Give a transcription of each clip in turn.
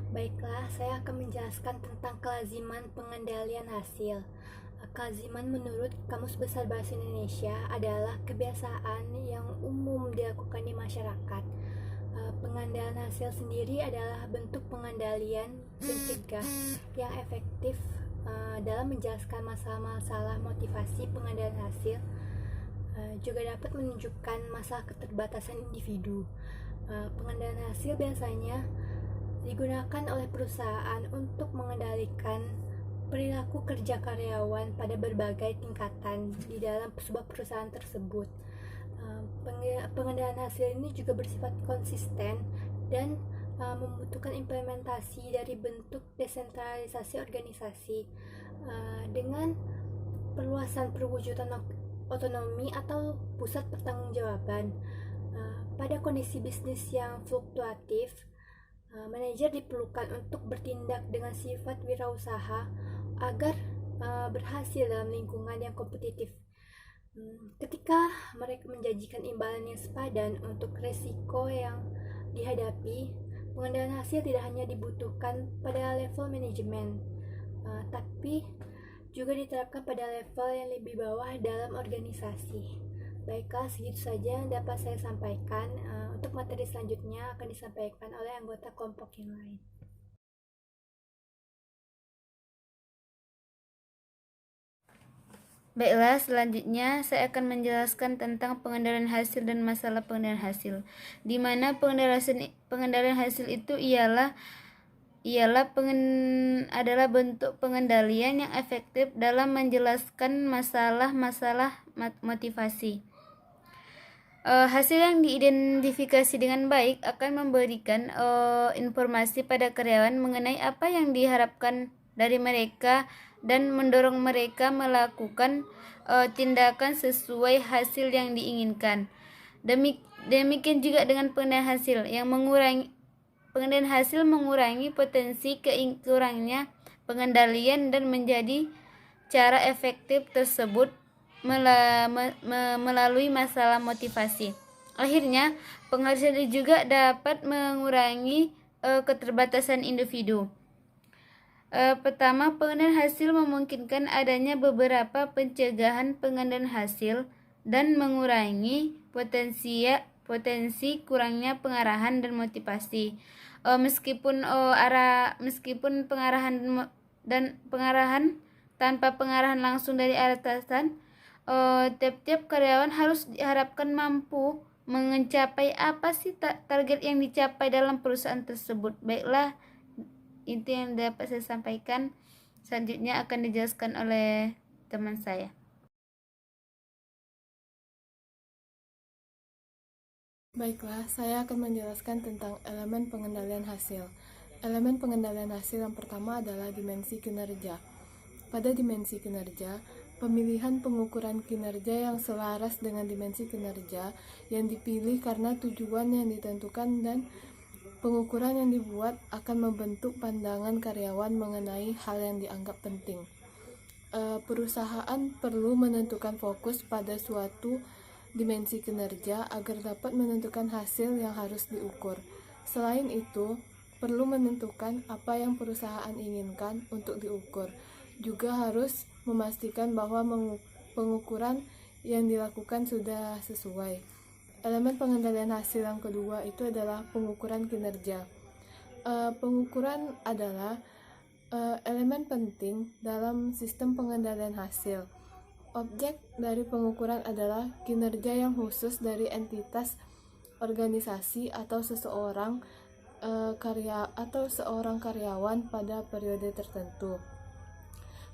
Baiklah, saya akan menjelaskan tentang kelaziman pengendalian hasil. Kelaziman menurut Kamus Besar Bahasa Indonesia adalah kebiasaan yang umum dilakukan di masyarakat. Pengendalian hasil sendiri adalah bentuk pengendalian pencegah yang efektif dalam menjelaskan masalah-masalah motivasi pengendalian hasil. Juga dapat menunjukkan masalah keterbatasan individu. Pengendalian hasil biasanya digunakan oleh perusahaan untuk mengendalikan perilaku kerja karyawan pada berbagai tingkatan di dalam sebuah perusahaan tersebut. Pengendalian hasil ini juga bersifat konsisten dan membutuhkan implementasi dari bentuk desentralisasi organisasi dengan perluasan perwujudan otonomi atau pusat pertanggungjawaban. Pada kondisi bisnis yang fluktuatif, manajer diperlukan untuk bertindak dengan sifat wirausaha agar berhasil dalam lingkungan yang kompetitif. Ketika mereka menjanjikan imbalan yang sepadan untuk risiko yang dihadapi, pengendalian hasil tidak hanya dibutuhkan pada level manajemen, tapi juga diterapkan pada level yang lebih bawah dalam organisasi. Baiklah, segitu saja yang dapat saya sampaikan. Untuk materi selanjutnya akan disampaikan oleh anggota kelompok yang lain. Baiklah, selanjutnya saya akan menjelaskan tentang pengendalian hasil dan masalah pengendalian hasil. Di mana pengendalian hasil itu adalah bentuk pengendalian yang efektif dalam menjelaskan masalah-masalah motivasi. Hasil yang diidentifikasi dengan baik akan memberikan informasi pada karyawan mengenai apa yang diharapkan dari mereka dan mendorong mereka melakukan tindakan sesuai hasil yang diinginkan. Demikian juga dengan pengendalian hasil mengurangi potensi kurangnya pengendalian dan menjadi cara efektif tersebut melalui masalah motivasi. Akhirnya, penghasilan juga dapat mengurangi keterbatasan individu. Pertama, pengendalian hasil memungkinkan adanya beberapa pencegahan pengendalian hasil dan mengurangi potensi kurangnya pengarahan dan motivasi. Meskipun pengarahan tanpa pengarahan langsung dari atasan, tiap-tiap karyawan harus diharapkan mampu mencapai apa sih target yang dicapai dalam perusahaan tersebut. Baiklah, itu yang dapat saya sampaikan. Selanjutnya akan dijelaskan oleh teman saya. Baiklah, saya akan menjelaskan tentang elemen pengendalian hasil. Elemen pengendalian hasil yang pertama adalah dimensi kinerja. Pada dimensi kinerja, pemilihan pengukuran kinerja yang selaras dengan dimensi kinerja yang dipilih karena tujuan yang ditentukan dan pengukuran yang dibuat akan membentuk pandangan karyawan mengenai hal yang dianggap penting. Perusahaan perlu menentukan fokus pada suatu dimensi kinerja agar dapat menentukan hasil yang harus diukur. Selain itu, perlu menentukan apa yang perusahaan inginkan untuk diukur. Juga harus memastikan bahwa pengukuran yang dilakukan sudah sesuai. Elemen pengendalian hasil yang kedua itu adalah pengukuran kinerja. Pengukuran adalah elemen penting dalam sistem pengendalian hasil. Objek dari pengukuran adalah kinerja yang khusus dari entitas, organisasi, atau seorang karyawan pada periode tertentu.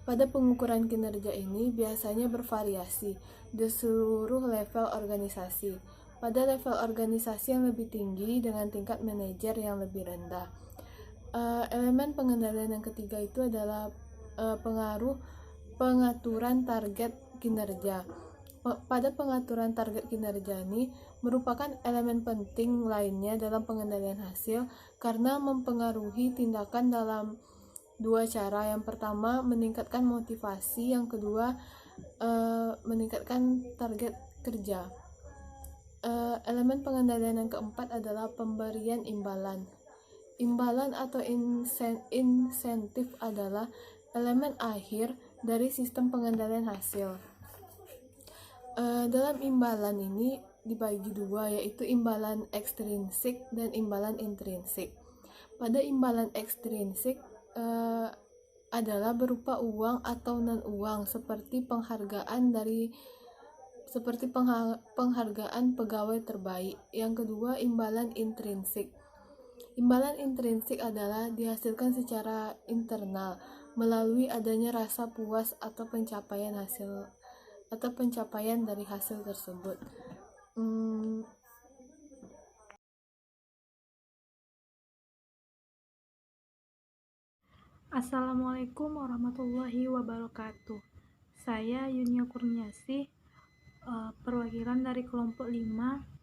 Pada pengukuran kinerja ini biasanya bervariasi di seluruh level organisasi. Pada level organisasi yang lebih tinggi dengan tingkat manajer yang lebih rendah. Elemen pengendalian yang ketiga itu adalah pengaturan target kinerja. Pada pengaturan target kinerja ini merupakan elemen penting lainnya dalam pengendalian hasil karena mempengaruhi tindakan dalam dua cara. Yang pertama, meningkatkan motivasi, yang kedua, meningkatkan target kerja. Elemen pengendalian yang keempat adalah pemberian imbalan. Imbalan atau insentif adalah elemen akhir dari sistem pengendalian hasil. Dalam imbalan ini dibagi dua, yaitu imbalan ekstrinsik dan imbalan intrinsik. Pada imbalan ekstrinsik adalah berupa uang atau non-uang seperti penghargaan pegawai terbaik. Yang kedua, imbalan intrinsik. Imbalan intrinsik adalah dihasilkan secara internal melalui adanya rasa puas atau pencapaian dari hasil tersebut. Assalamualaikum warahmatullahi wabarakatuh. Saya Yunia Kurniasih, perwakilan dari kelompok 5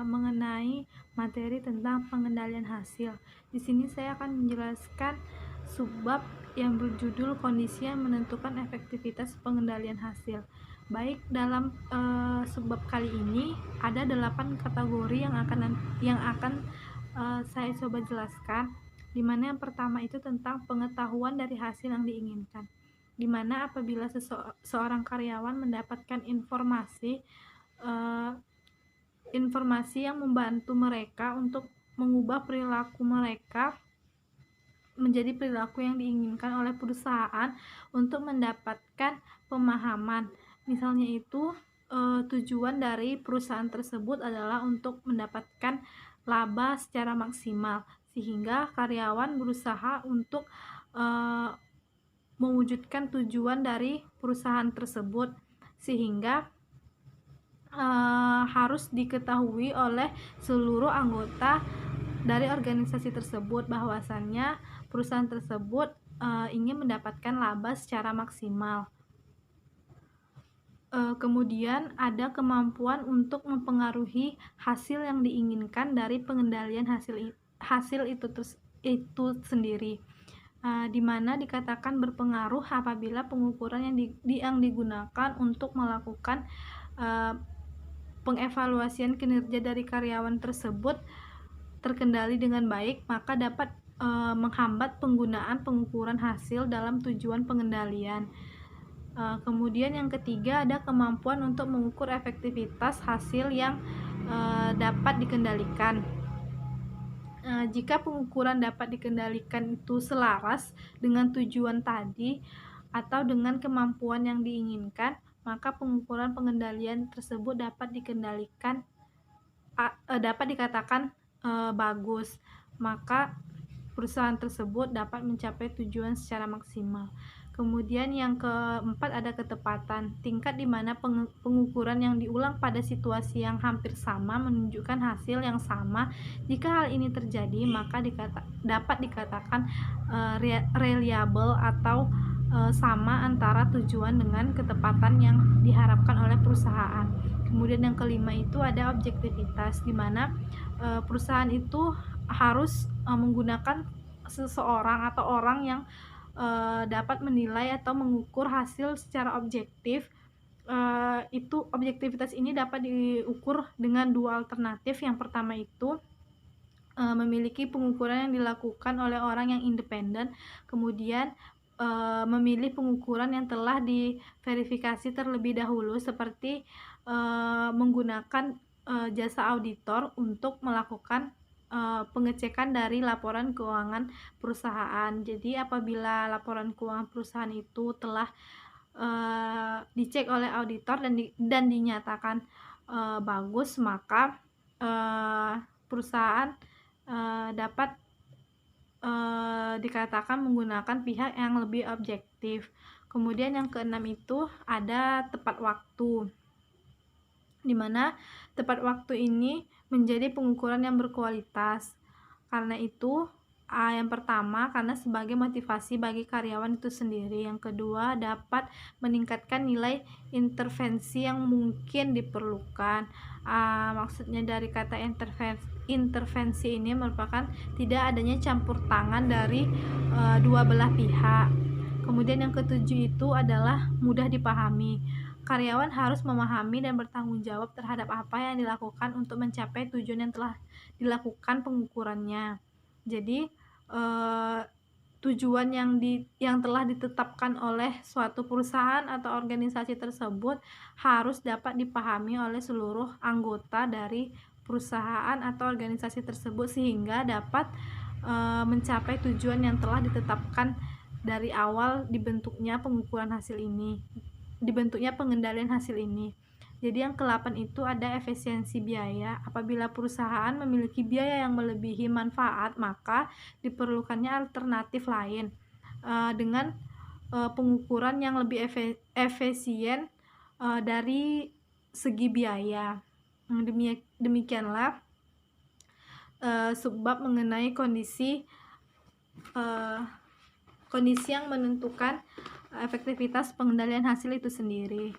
mengenai materi tentang pengendalian hasil. Di sini saya akan menjelaskan subbab yang berjudul kondisi yang menentukan efektivitas pengendalian hasil. Baik, dalam subbab kali ini ada 8 kategori yang akan saya coba jelaskan, di mana yang pertama itu tentang pengetahuan dari hasil yang diinginkan, di mana apabila seorang karyawan mendapatkan informasi yang membantu mereka untuk mengubah perilaku mereka menjadi perilaku yang diinginkan oleh perusahaan untuk mendapatkan pemahaman. Misalnya itu tujuan dari perusahaan tersebut adalah untuk mendapatkan laba secara maksimal, sehingga karyawan berusaha untuk mewujudkan tujuan dari perusahaan tersebut, sehingga harus diketahui oleh seluruh anggota dari organisasi tersebut bahwasannya perusahaan tersebut ingin mendapatkan laba secara maksimal. Kemudian ada kemampuan untuk mempengaruhi hasil yang diinginkan dari pengendalian hasil itu sendiri, di mana dikatakan berpengaruh apabila pengukuran yang digunakan untuk melakukan pengevaluasian kinerja dari karyawan tersebut terkendali dengan baik, maka dapat menghambat penggunaan pengukuran hasil dalam tujuan pengendalian. Kemudian yang ketiga ada kemampuan untuk mengukur efektivitas hasil yang dapat dikendalikan. Jika pengukuran dapat dikendalikan itu selaras dengan tujuan tadi atau dengan kemampuan yang diinginkan, maka pengukuran pengendalian tersebut dapat dikatakan bagus, maka perusahaan tersebut dapat mencapai tujuan secara maksimal. Kemudian yang keempat ada ketepatan, tingkat di mana pengukuran yang diulang pada situasi yang hampir sama menunjukkan hasil yang sama. Jika hal ini terjadi, maka dapat dikatakan reliable atau sama antara tujuan dengan ketepatan yang diharapkan oleh perusahaan. Kemudian yang kelima itu ada objektivitas, di mana perusahaan itu harus menggunakan seseorang atau orang yang dapat menilai atau mengukur hasil secara objektif. Itu objektivitas ini dapat diukur dengan dua alternatif. Yang pertama itu memiliki pengukuran yang dilakukan oleh orang yang independen, kemudian memilih pengukuran yang telah diverifikasi terlebih dahulu, seperti menggunakan jasa auditor untuk melakukan pengecekan dari laporan keuangan perusahaan. Jadi apabila laporan keuangan perusahaan itu telah dicek oleh auditor dan dinyatakan bagus, maka perusahaan dapat dikatakan menggunakan pihak yang lebih objektif. Kemudian yang keenam itu ada tepat waktu, di mana tepat waktu ini menjadi pengukuran yang berkualitas. Karena itu yang pertama, karena sebagai motivasi bagi karyawan itu sendiri. Yang kedua, dapat meningkatkan nilai intervensi yang mungkin diperlukan. Maksudnya dari kata intervensi ini merupakan tidak adanya campur tangan dari dua belah pihak. Kemudian yang ketujuh itu adalah mudah dipahami. Karyawan harus memahami dan bertanggung jawab terhadap apa yang dilakukan untuk mencapai tujuan yang telah dilakukan pengukurannya. Jadi tujuan yang telah ditetapkan oleh suatu perusahaan atau organisasi tersebut harus dapat dipahami oleh seluruh anggota dari perusahaan atau organisasi tersebut sehingga dapat mencapai tujuan yang telah ditetapkan dari awal dibentuknya pengendalian hasil ini. Jadi yang ke-8 itu ada efisiensi biaya. Apabila perusahaan memiliki biaya yang melebihi manfaat, maka diperlukannya alternatif lain dengan pengukuran yang lebih efisien dari segi biaya. Demikianlah subbab mengenai kondisi yang menentukan efektivitas pengendalian hasil itu sendiri.